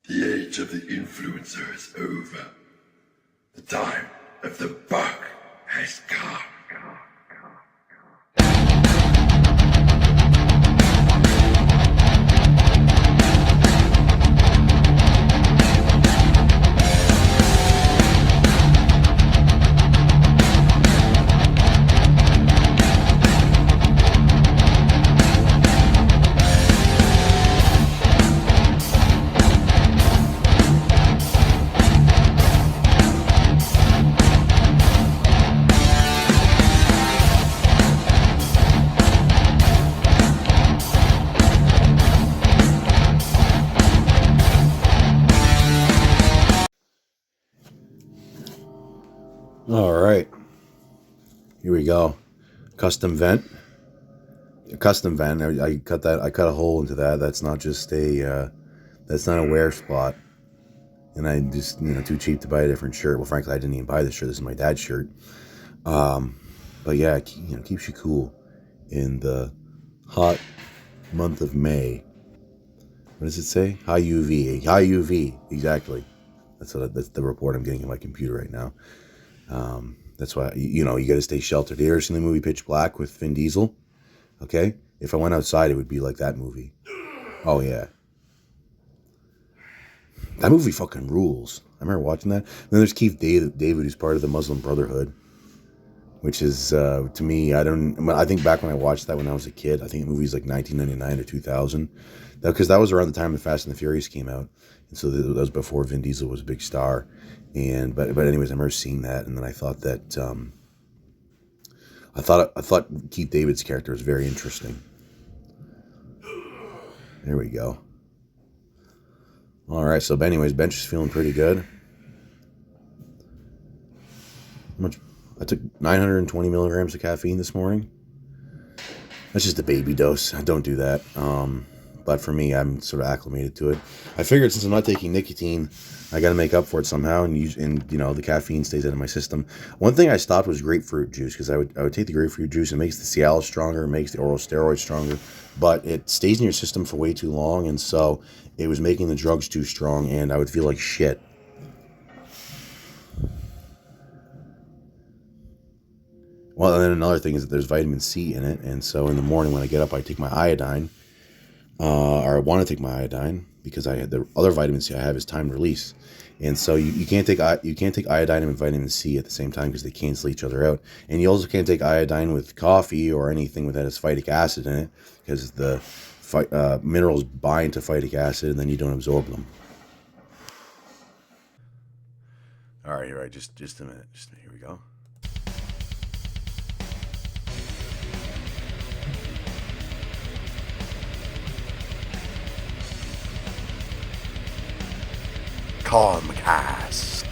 The age of the influencer is over. The time of the buck has come. All right, here we go. Custom vent. A custom vent. I cut that. I cut a hole into that. That's not just a. That's not a wear spot. And I just too cheap to buy a different shirt. Well, frankly, I didn't even buy this shirt. This is my dad's shirt. But yeah, keeps you cool in the hot month of May. What does it say? High UV. High UV. Exactly. That's the report I'm getting in my computer right now. That's why, you got to stay sheltered. You ever seen the movie Pitch Black with Vin Diesel? Okay? If I went outside, it would be like that movie. Oh, yeah. That movie fucking rules. I remember watching that. Then there's Keith David, who's part of the Muslim Brotherhood, which is, to me, I think back when I watched that when I was a kid, I think the movie's like 1999 or 2000. Because that was around the time the Fast and the Furious came out. And so that was before Vin Diesel was a big star. But anyways, I remember seeing that, and then I thought that I thought Keith David's character was very interesting. There we go. All right, so anyways, bench is feeling pretty good. I took 920 milligrams of caffeine this morning. That's just a baby dose. I don't do that. But for me, I'm sort of acclimated to it. I figured since I'm not taking nicotine, I got to make up for it somehow, and the caffeine stays out of my system. One thing I stopped was grapefruit juice, because I would take the grapefruit juice. It makes the Cialis stronger, it makes the oral steroids stronger, but it stays in your system for way too long, and so it was making the drugs too strong, and I would feel like shit. Well, and then another thing is that there's vitamin C in it, and so in the morning when I get up, I take my iodine. Or I want to take my iodine because I had the other vitamin C I have is time release, and so you can't take iodine and vitamin C at the same time because they cancel each other out. And you also can't take iodine with coffee or anything that has phytic acid in it because the minerals bind to phytic acid and then you don't absorb them. All right, just a minute. Here we go. Comcast.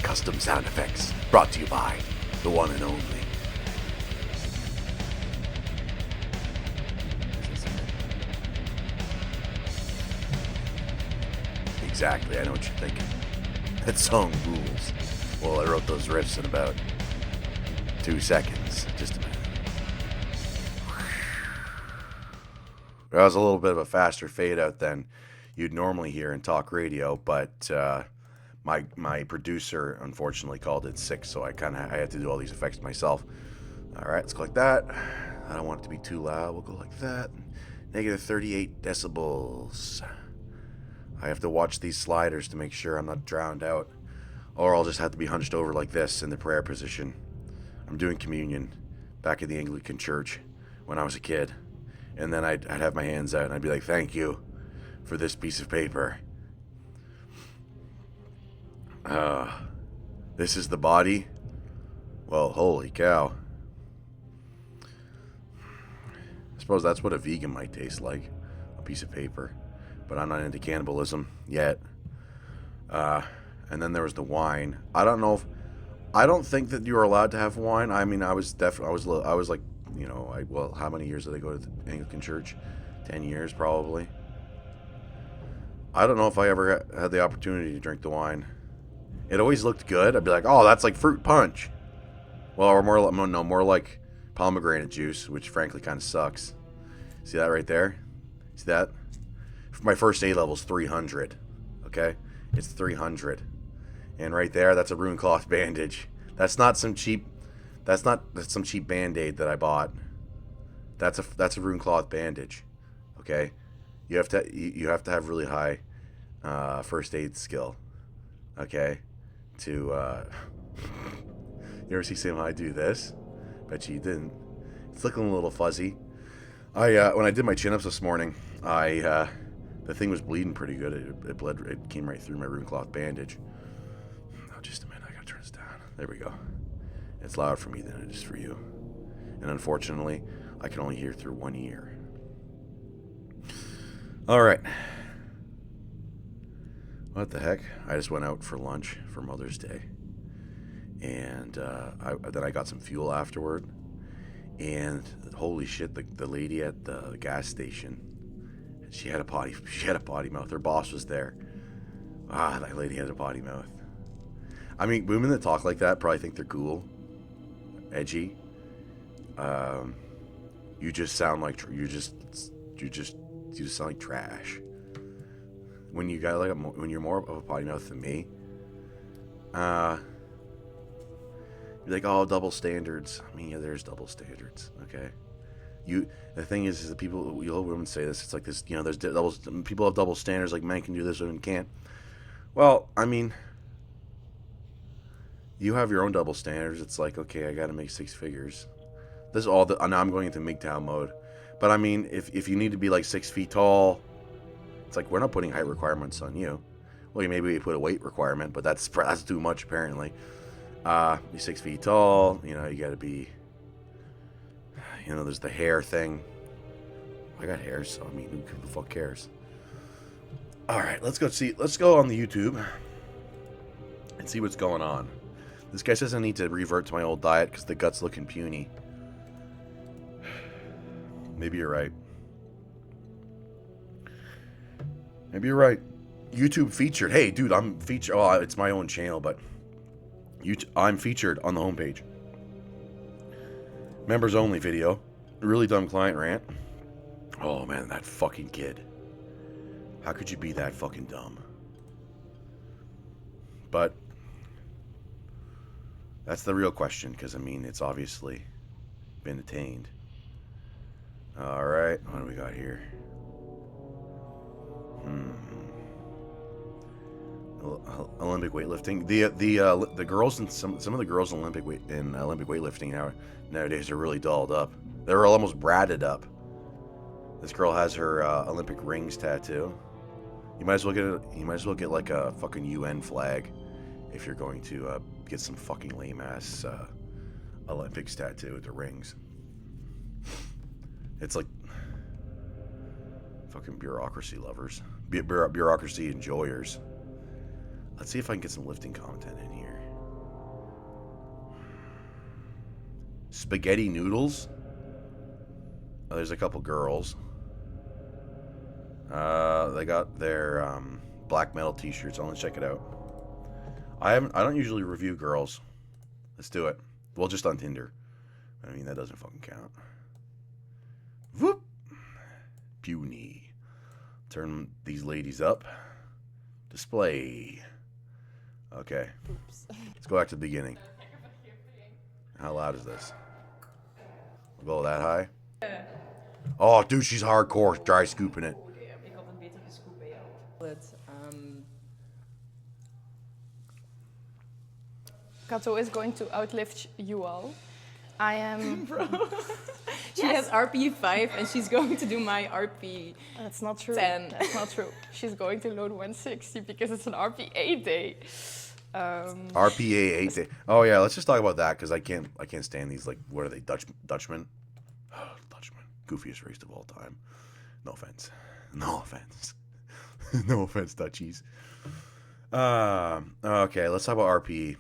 Custom sound effects brought to you by the one and only. Exactly, I know what you're thinking. That song rules. Well, I wrote those riffs in about 2 seconds. Just a minute. That was a little bit of a faster fade out than you'd normally hear in talk radio, but my producer unfortunately called it sick, so I had to do all these effects myself. All right, let's go like that. I don't want it to be too loud. We'll go like that. Negative 38 decibels. I have to watch these sliders to make sure I'm not drowned out, or I'll just have to be hunched over like this in the prayer position. I'm doing communion back in the Anglican church when I was a kid. And then I'd have my hands out and I'd be like, thank you for this piece of paper. This is the body? Well, holy cow. I suppose that's what a vegan might taste like. A piece of paper. But I'm not into cannibalism yet. And then there was the wine. I don't think that you are allowed to have wine. I mean, I was like, how many years did I go to the Anglican church? 10 years, probably. I don't know if I ever had the opportunity to drink the wine. It always looked good. I'd be like, oh, that's like fruit punch. Well, or more like pomegranate juice, which frankly kind of sucks. See that right there? See that? For my first aid level is 300. Okay? It's 300. And right there, that's a rune cloth bandage. That's not some cheap band-aid that I bought. That's a rune cloth bandage. Okay? You have to have really high first aid skill. Okay? To you ever see Sam do this? Bet you didn't. It's looking a little fuzzy. When I did my chin-ups this morning, the thing was bleeding pretty good. It bled. It came right through my rune cloth bandage. Oh, just a minute. I gotta turn this down. There we go. It's louder for me than it is for you. And unfortunately, I can only hear through one ear. All right. What the heck? I just went out for lunch for Mother's Day. And then I got some fuel afterward. And holy shit, the lady at the gas station, she had a potty mouth. Her boss was there. That lady had a potty mouth. I mean, women that talk like that probably think they're cool, edgy. You just sound like you just sound like trash. When you got when you're more of a potty mouth than me, you're like, oh, double standards. I mean, yeah, there's double standards. Okay. The thing is the people, you'll hear women say this. It's like this, there's people have double standards. Like men can do this, women can't. Well, I mean, you have your own double standards. It's like, okay, I got to make 6 figures. This is all now I'm going into MGTOW mode. But I mean, if you need to be like 6 feet tall, it's like we're not putting height requirements on you. Well, maybe we put a weight requirement, but that's too much apparently. You're 6 feet tall. You got to be. There's the hair thing. I got hair, so I mean, who the fuck cares? All right, let's go on the YouTube and see what's going on. This guy says I need to revert to my old diet because the gut's looking puny. Maybe you're right. Maybe you're right. YouTube featured. Hey, dude, I'm featured. Oh, it's my own channel, but I'm featured on the homepage. Members only video. Really dumb client rant. Oh man, that fucking kid. How could you be that fucking dumb? But that's the real question, because I mean, it's obviously been attained. All right, what do we got here? Olympic weightlifting. The girls and some of the girls in Olympic weightlifting nowadays are really dolled up. They're almost bratted up. This girl has her Olympic rings tattoo. You might as well get like a fucking UN flag if you're going to get some fucking lame ass Olympics tattoo with the rings. It's like fucking bureaucracy lovers, bureaucracy enjoyers. Let's see if I can get some lifting content in here. Spaghetti noodles. Oh, there's a couple girls. They got their black metal t-shirts on. Let's check it out. I don't usually review girls. Let's do it. Well, just on Tinder. I mean, that doesn't fucking count. Whoop. Puny. Turn these ladies up. Display. Okay. Oops. Let's go back to the beginning. How loud is this? We'll go that high? Oh, dude, she's hardcore. Dry scooping it. Kato is going to outlift you all. I am... Bro. She has RP 5 and she's going to do my RP. That's not true. 10. That's not true. She's going to load 160 because it's an RP 8 day. RPA 8 day. Oh yeah, let's just talk about that because I can't stand these, like, what are they, Dutchmen? Dutchmen. Goofiest race of all time. No offense. No offense. No offense, Dutchies. Okay, let's talk about RP.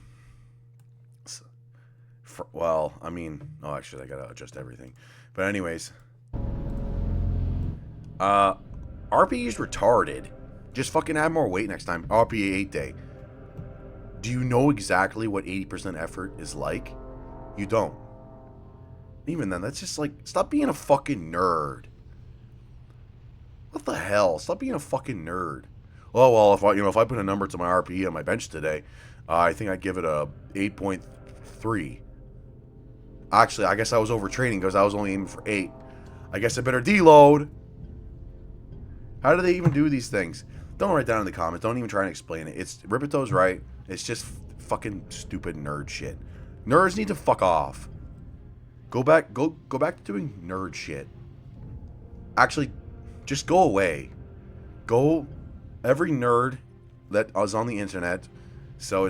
Well, I mean, oh, actually, I gotta adjust everything. But anyways, RP is retarded. Just fucking add more weight next time. RPA 8 day. Do you know exactly what 80% effort is like? You don't. Even then, that's just like, stop being a fucking nerd. What the hell? Stop being a fucking nerd. Oh well, if I put a number to my RPE on my bench today, I think I'd give it a 8.3. Actually, I guess I was overtraining because I was only aiming for 8. I guess I better deload. How do they even do these things? Don't write down in the comments. Don't even try and explain it. It's Ripito's right. It's just fucking stupid nerd shit. Nerds need to fuck off. Go back to doing nerd shit. Actually, just go away. Every nerd that is on the internet. So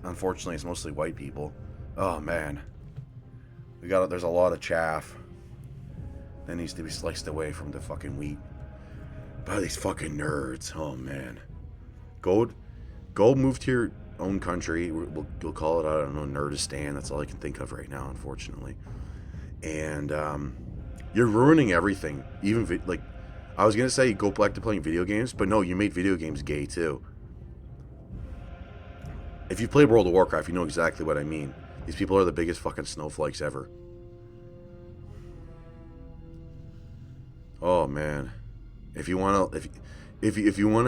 unfortunately, it's mostly white people. Oh man, there's a lot of chaff that needs to be sliced away from the fucking wheat by these fucking nerds. Oh man, go move to your own country. We'll call it, I don't know, Nerdistan. That's all I can think of right now, unfortunately. And you're ruining everything. Even like, I was gonna say go back to playing video games, but no, you made video games gay too. If you played World of Warcraft, you know exactly what I mean. These people are the biggest fucking snowflakes ever. Oh man, if you wanna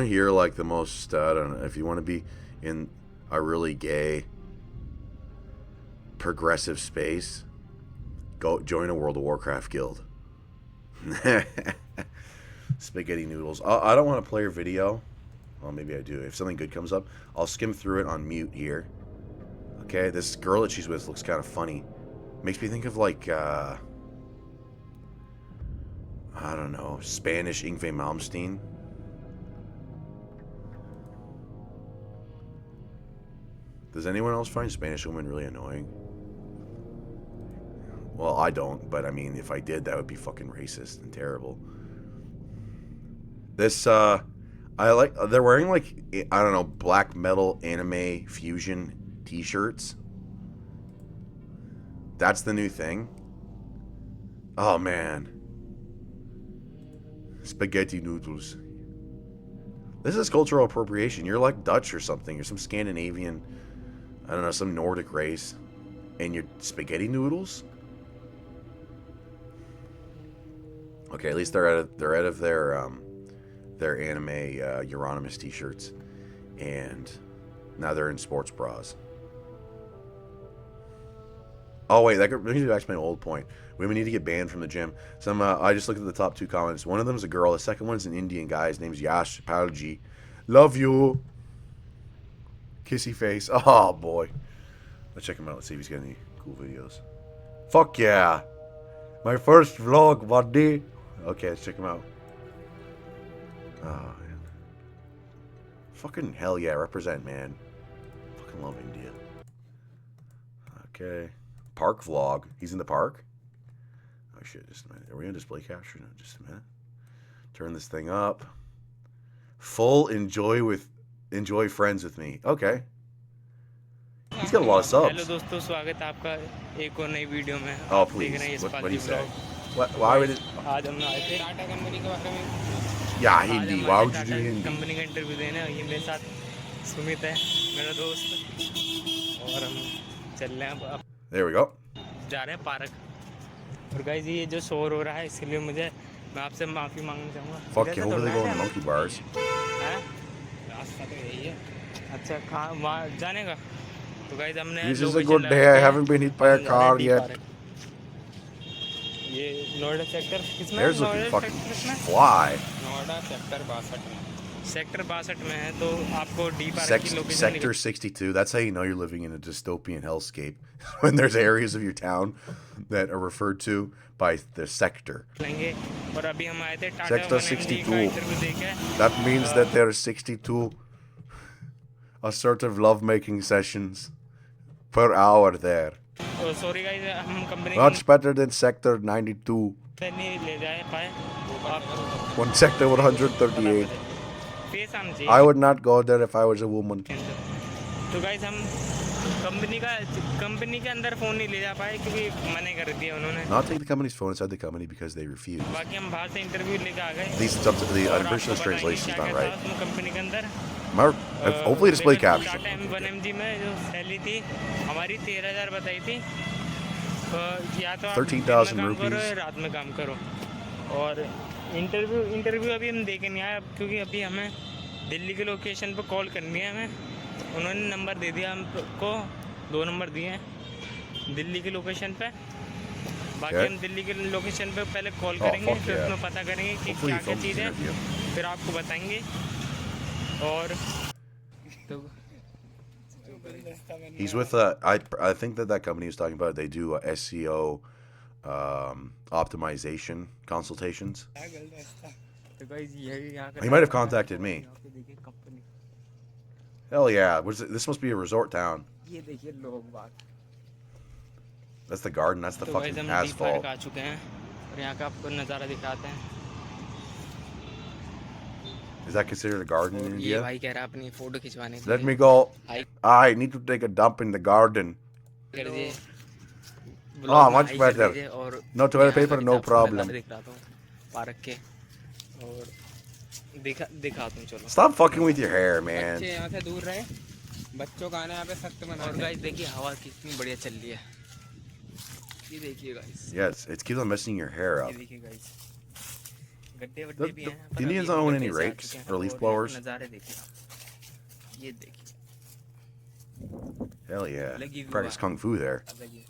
hear like the most, I don't know, if you want to be in a really gay, progressive space, go join a World of Warcraft guild. Spaghetti noodles. I don't want to play your video. Well, maybe I do. If something good comes up, I'll skim through it on mute here. Okay, this girl that she's with looks kind of funny. Makes me think of like, I don't know, Spanish Yngwie Malmsteen. Does anyone else find Spanish women really annoying? Well, I don't, but I mean, if I did, that would be fucking racist and terrible. This, they're wearing like, I don't know, black metal anime fusion t-shirts. That's the new thing. Oh man. Spaghetti noodles. This is cultural appropriation. You're like Dutch or something. You're some Scandinavian, I don't know, some Nordic race. And you're spaghetti noodles? Okay, at least they're out of their anime Euronymous t-shirts. And now they're in sports bras. Oh wait, that brings me back to my old point. Women need to get banned from the gym. I just looked at the top 2 comments. One of them is a girl. The second one's an Indian guy. His name's Yash Palji. Love you. Kissy face. Oh boy. Let's check him out. Let's see if he's got any cool videos. Fuck yeah. My first vlog, buddy. Okay, let's check him out. Oh man. Fucking hell yeah, represent, man. Fucking love India. Okay. Park vlog. He's in the park? Oh shit, just a minute. Are we on display capture? No, just a minute. Turn this thing up. Full enjoy friends with me. Okay. He's got a lot of subs. Hello दोस्तों, स्वागत है आपका एक और नई video में. Oh please. What do you say? Why would it? आज हम आए थे टाटा कंपनी के बारे में. Yeah, Hindi. Why would you do Hindi? Company का इंटरव्यू देने. ये मेरे साथ सुमित है, मेरा दोस्त, और हम चल रहे हैं अब. There we go. जा रहे हैं पार्क. और गाइस, ये जो शोर हो रहा है इसके लिए मैं आपसे माफी मांगना चाहूँगा. Fuck you. Hopefully they go in the monkey bars. हैं? रास्ता तो यही है. अच्छा, कहाँ वहाँ जाने का? तो गाइस हमने. This is a good day. I haven't been hit by a car yet. ये नोएडा सेक्टर किसमें? There's looking fucking fly. Noida sector 62 में. सेक्टर 62 में है, तो आपको डी पार्क की location. Sector 62. That's how you know you're living in a dystopian hellscape. When there's areas of your town that are referred to by the sector. लेंगे. और अभी हम आए थे Tata Sector 62. That means that there are 62 assertive lovemaking sessions per hour there. Oh, sorry guys, हम company. Much better than Sector 92. नहीं ले जाए पाए. One Sector 138. फेस आना चाहिए. I would not go there if I was a woman. तो guys हम company के अंदर फोन नहीं ले जा पाए क्योंकि मना कर दिया उन्होंने. Not take the company's phone inside the company because they refused. बाकी हम बाहर से इंटरव्यू लेके आ गए. These up to the unversionless translation is not right. Company के अंदर. Hopefully display caption. Tata M1MG में जो सैलरी थी हमारी 13,000 बताई थी. या तो आप 13,000 दिन में काम करो rupees. या रात में काम करो। और इंटरव्यू अभी हम देखे नहीं आए, क्योंकि अभी हमें दिल्ली के लोकेशन पे कॉल करनी है हमें। उन्होंने नंबर दे दिया हमको, 2 नंबर दिए हैं दिल्ली की लोकेशन पे। बाकी Okay. हम दिल्ली के लोकेशन पे पहले कॉल Oh, करेंगे, fuck फिर yeah. उसमें पता करेंगे कि Hopefully क्या he क्या films चीज़ this है, interview. फिर आपको बताएंगे। और तो He's with I think that company he's talking about. They do SEO optimization consultations. तो गाइस यही यहाँ का He might have रास्ता है। contacted me. यहाँ पे देखिए company, Hell yeah! This must be a resort town. ये देखिए लोग बात। That's the garden. That's the तो fucking गाइस हम डी पार्क asphalt. आ चुके हैं और यहाँ का आपको नज़ारा दिखाते हैं। Is that considered a garden और in ये India? भाई कह रहा है अपनी फोटो खिंचवाने के Let लिए। me go. Hike I need to take a dump in the garden. कर दिए, Oh, ब्लॉग में much हाइक कर better. दीजिए। और No toilet यहाँ का paper, no आपको problem. नज़ारे दिखाता हूँ पार्क के। और दिखाता हूँ, चलो। Stop fucking with your hair, man. बच्चे यहाँ से दूर रहे, बच्चों का आना यहाँ पे सख्त मना। और गाइस देखिए हवा कितनी बढ़िया चल रही है, ये देखिए guys. Yes, it keeps on messing your hair ये up. देखिए गाइस, गड्ढे वड्ढे भी हैं पर The Indians अभी don't own गड्ढे any से आ rakes चुके हैं। or leaf और यहाँ blowers. पे नज़ारे देखिए आप, ये देखिए Hell yeah. लगी हुई Practice है। kung fu there. अब देखिए,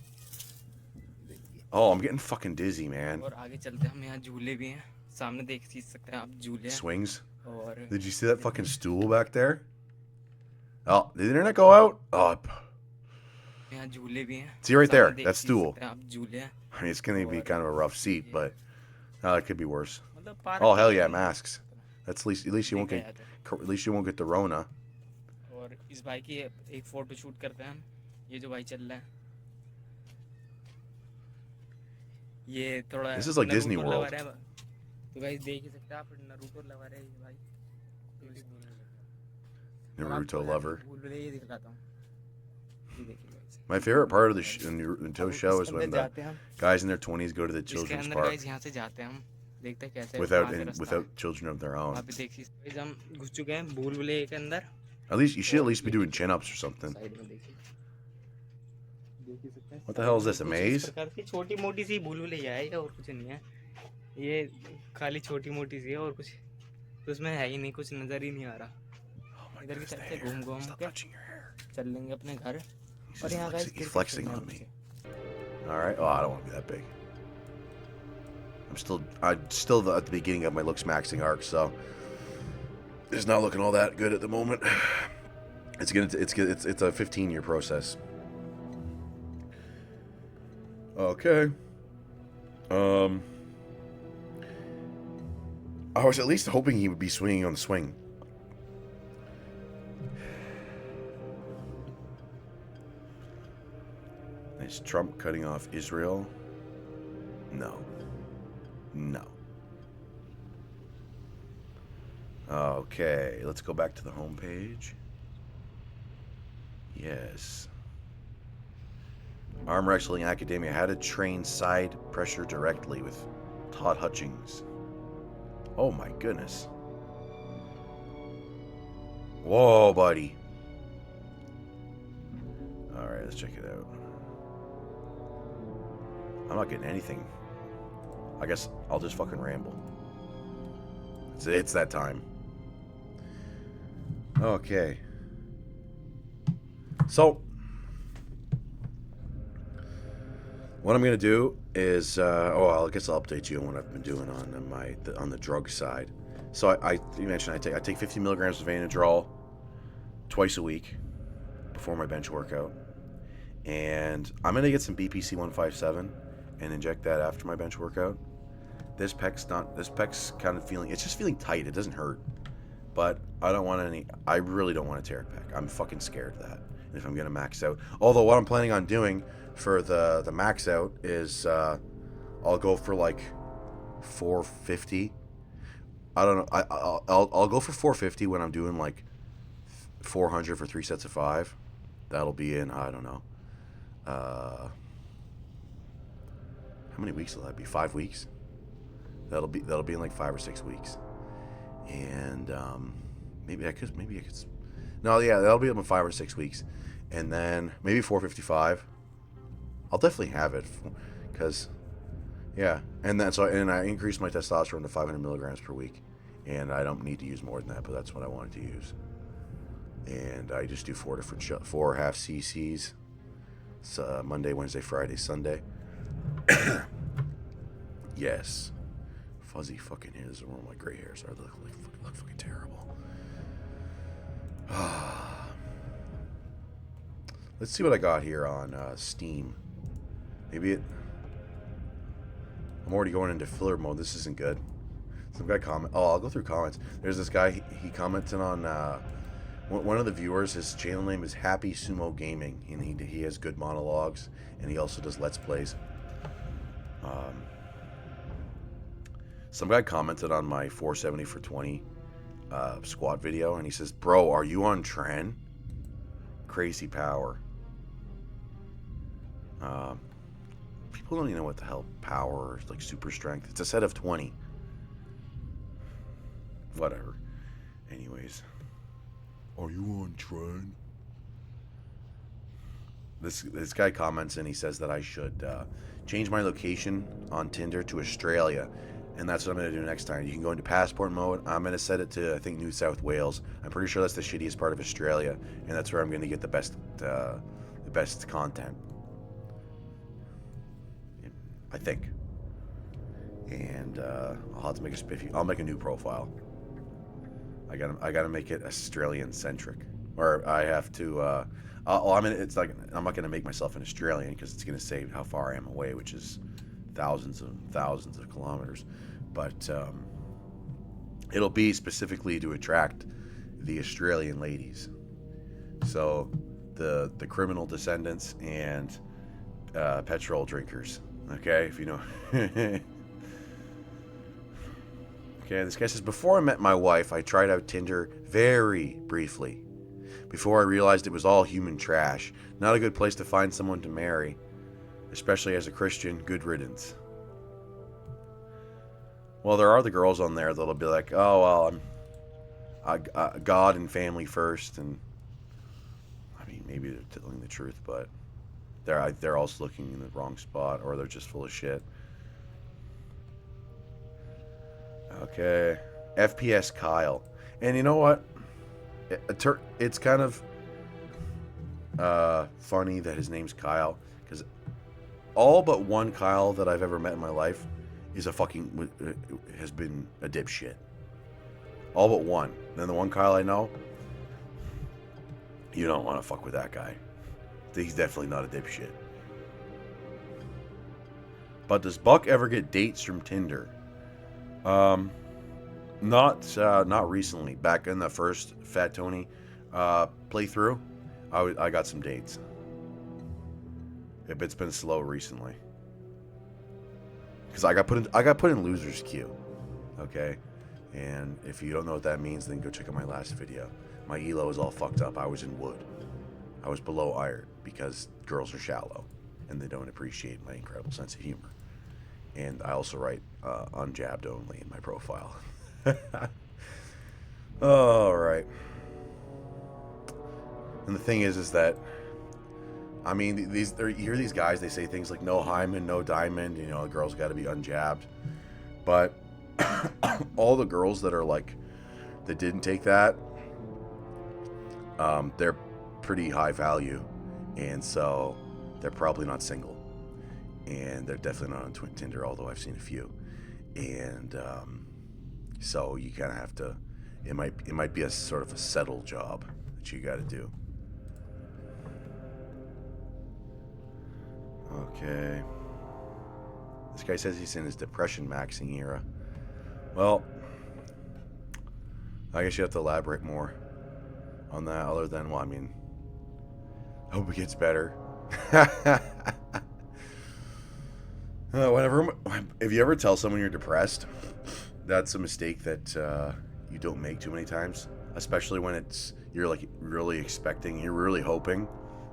देखिए। Oh, I'm getting fucking dizzy, man. और आगे चलते हैं हम, यहाँ झूले भी हैं, सामने देख सकते हैं आप झूले हैं। Swings. और Did you see that fucking stool back there? Oh, did the internet go out? Oh, यहाँ झूले भी हैं। see right there, सामने देख that stool. सकते हैं आप झूले हैं। I mean, it's gonna be kind of a rough seat, but it could be worse. मतलब पार्क Oh hell में yeah, masks. That's at least you won't देखा get जाता है। at least you won't get the Rona. और इस भाई की एक फोटो शूट करते हैं हम। ये जो भाई चल रहा है, ये थोड़ा This is like Disney Naruto World. Lover है। तो गाइस देख ही सकते हैं आप, नरूटो लवर है ये भाई। Naruto lover. ये दिखाता हूँ, ये देखिए guys. My favorite part of the Naruto show is when the जाते हैं हम, guys in their 20s go to the इसके children's अंदर park गाइस यहाँ से जाते हैं हम, देखते हैं कैसे without children of their own. वहाँ पे देखिए गाइस हम घुस चुके हैं भूल भुलैया के अंदर। At least you should at least be doing chin-ups or something. Side में देखिए, देख ही सकते हैं। What the hell is this, a कुछ इस maze? प्रकार की छोटी मोटी सी भूल भुलैया है, ये और कुछ नहीं है। ये खाली छोटी मोटी सी है, और कुछ तो उसमें है ही नहीं, कुछ नजर ही नहीं आ रहा। Oh my इधर की goodness, the साइड से hair. घूम Stop के touching your hair. चल लेंगे अपने घर। He's और just यहाँ flexing, guys he's flexing on me. All right. Oh, I don't want to be that big. I'm still at the beginning of my looks maxing arc, so it's not looking all that good at the moment. It's a 15-year process. Okay. I was at least hoping he would be swinging on the swing. Is Trump cutting off Israel? No. No. Okay, let's go back to the home page. Yes. Arm Wrestling Academia. How to train side pressure directly with Todd Hutchings. Oh my goodness. Whoa, buddy. Alright, let's check it out. I'm not getting anything. I guess I'll just fucking ramble. It's that time. Okay. So, what I'm gonna do is, I guess I'll update you on what I've been doing on the drug side. So you mentioned I take 50 milligrams of Vanadrol twice a week before my bench workout, and I'm gonna get some BPC 157 and inject that after my bench workout. This pec's kind of it's just feeling tight. It doesn't hurt, but I really don't want to tear a pec. I'm fucking scared of that. And if I'm gonna max out, although what I'm planning on doing for the max out is I'll go for like 450. I don't know. I'll go for 450 when I'm doing like 400 for 3 sets of 5. That'll be in, I don't know. How many weeks will that be? 5 weeks. That'll be in like 5 or 6 weeks. And maybe I could. No, yeah, that'll be in 5 or 6 weeks. And then maybe 455. I'll definitely have it, because yeah, and I increased my testosterone to 500 milligrams per week, and I don't need to use more than that, but that's what I wanted to use. And I just do 4.5 cc's. It's Monday, Wednesday, Friday, Sunday. Yes, fuzzy fucking hairs are where my gray hairs are. They look fucking terrible. Let's see what I got here on Steam. I'm already going into filler mode. This isn't good. Some guy comment. Oh, I'll go through comments. There's this guy. He commented on one of the viewers. His channel name is Happy Sumo Gaming, and he has good monologues, and he also does Let's Plays. Some guy commented on my 470 for 20 squat video, and he says, "Bro, are you on Tren? Crazy power." People don't even know what the hell power or like super strength. It's a set of 20. Whatever. Anyways, are you on Tren? This guy comments and he says that I should change my location on Tinder to Australia, and that's what I'm going to do next time. You can go into passport mode. I'm going to set it to, I think, New South Wales. I'm pretty sure that's the shittiest part of Australia, and that's where I'm going to get the best content. I think. And I'll have to make a spiffy. I'll make a new profile. I gotta make it Australian centric, or I have to. It's like I'm not gonna make myself an Australian because it's gonna say how far I am away, which is thousands of kilometers. But it'll be specifically to attract the Australian ladies. So the criminal descendants and petrol drinkers. Okay, if you know. Okay, this guy says, before I met my wife, I tried out Tinder very briefly. Before I realized it was all human trash. Not a good place to find someone to marry. Especially as a Christian, good riddance. Well, there are the girls on there that'll be like, oh, well, God and family first. And, I mean, maybe they're telling the truth, but they're also looking in the wrong spot, or they're just full of shit. Okay, FPS Kyle, and you know what? It's kind of funny that his name's Kyle, because all but one Kyle that I've ever met in my life has been a dipshit. All but one. Then the one Kyle I know, you don't want to fuck with that guy. He's definitely not a dipshit. But does Buck ever get dates from Tinder? Not recently. Back in the first Fat Tony playthrough, I got some dates. It's been slow recently. Because I got put in losers queue. Okay? And if you don't know what that means, then go check out my last video. My elo is all fucked up. I was in wood. I was below iron because girls are shallow and they don't appreciate my incredible sense of humor. And I also write unjabbed only in my profile. All right. And the thing is that, I mean, you hear these guys, they say things like no hymen, no diamond, you know, a girl's got to be unjabbed. But all the girls that are like, that didn't take that, they're pretty high value, and so they're probably not single, and they're definitely not on Tinder, although I've seen a few. And so you kind of have to, it might be a sort of a settled job that you got to do. Okay, this guy says he's in his depression maxing era. Well, I guess you have to elaborate more on that, other than, well, I mean, hope it gets better. If you ever tell someone you're depressed, that's a mistake that you don't make too many times, especially when you're like really expecting, you're really hoping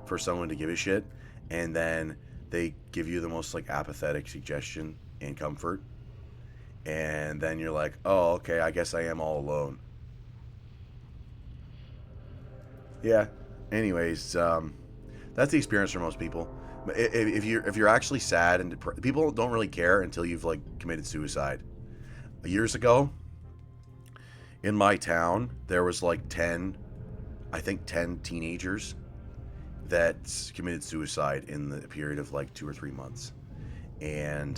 for someone to give a shit, and then they give you the most like apathetic suggestion and comfort, and then you're like, oh, okay, I guess I am all alone. Yeah. Anyways, that's the experience for most people. if you're actually sad and depressed, people don't really care until you've like committed suicide. Years ago, in my town, there was like 10 teenagers that committed suicide in the period of like 2 or 3 months, and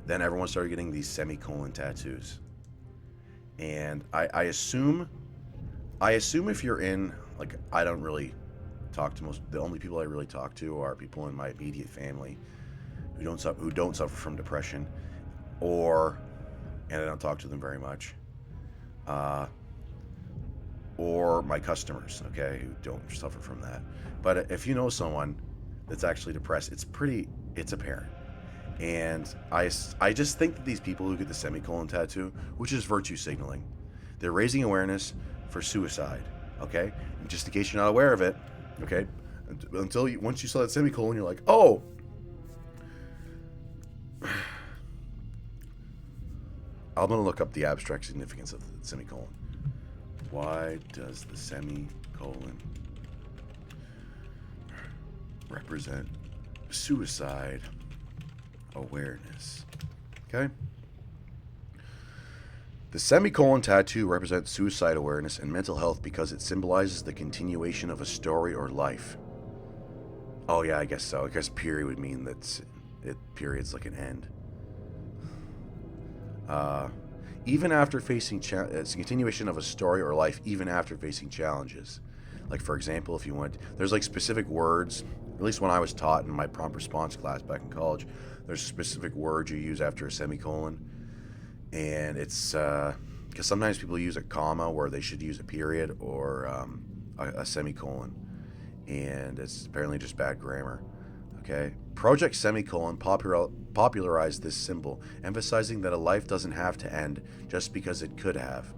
then everyone started getting these semicolon tattoos. And I assume if you're in, like, I don't really talk to most. The only people I really talk to are people in my immediate family who don't suffer from depression, and I don't talk to them very much. Or my customers, okay, who don't suffer from that. But if you know someone that's actually depressed, it's apparent. And I just think that these people who get the semicolon tattoo, which is virtue signaling, they're raising awareness for suicide, okay? And just in case you're not aware of it, okay? Once you saw that semicolon, you're like, oh! I'm gonna look up the abstract significance of the semicolon. Why does the semicolon represent suicide awareness? Okay. The semicolon tattoo represents suicide awareness and mental health because it symbolizes the continuation of a story or life. Oh yeah, I guess so. I guess period would mean that period's like an end. Even after facing it's a continuation of a story or life, even after facing challenges. Like, for example, if you want, there's like specific words, at least when I was taught in my prompt response class back in college, there's specific words you use after a semicolon. And it's because sometimes people use a comma where they should use a period or a semicolon. And it's apparently just bad grammar. Okay. Project Semicolon popularized this symbol, emphasizing that a life doesn't have to end just because it could have.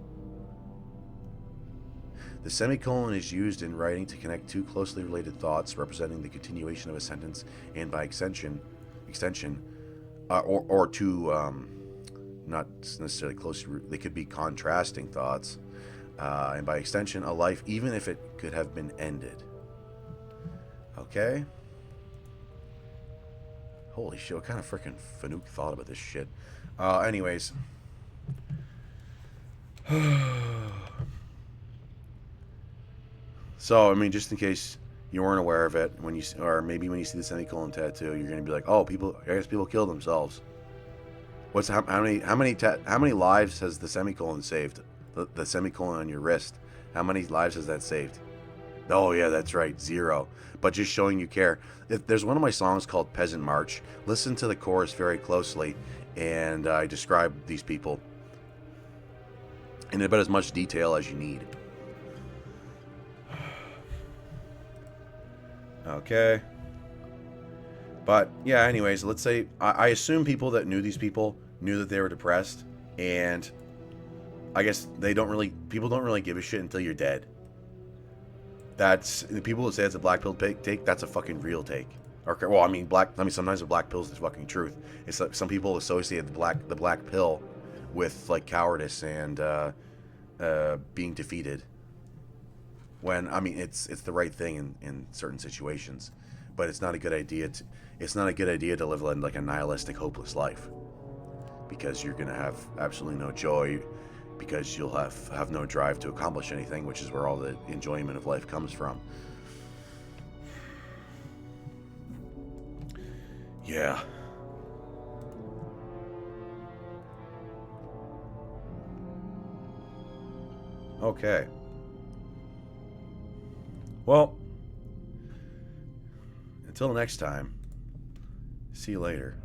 The semicolon is used in writing to connect two closely related thoughts, representing the continuation of a sentence, and by extension, or two, not necessarily closely, they could be contrasting thoughts, and by extension, a life, even if it could have been ended. Okay. Holy shit, what kind of freaking Fanuc thought about this shit? Anyways. So, I mean, just in case you weren't aware of it, or maybe when you see the semicolon tattoo, you're gonna be like, "Oh, I guess people kill themselves." How many lives has the semicolon saved? The semicolon on your wrist. How many lives has that saved? Oh yeah, that's right, 0. But just showing you care. There's one of my songs called Peasant March. Listen to the chorus very closely, and I describe these people in about as much detail as you need. Okay. But yeah, anyways, let's say I assume people that knew these people knew that they were depressed, and I guess people don't really give a shit until you're dead. That's the people that say it's a black pill take. That's a fucking real take. Okay, well, sometimes the black pill is the fucking truth. It's like some people associate the black pill with like cowardice and being defeated. When it's the right thing in certain situations, but it's not a good idea to live like a nihilistic, hopeless life, because you're gonna have absolutely no joy. Because you'll have no drive to accomplish anything, which is where all the enjoyment of life comes from. Yeah. Okay. Well, until next time, see you later.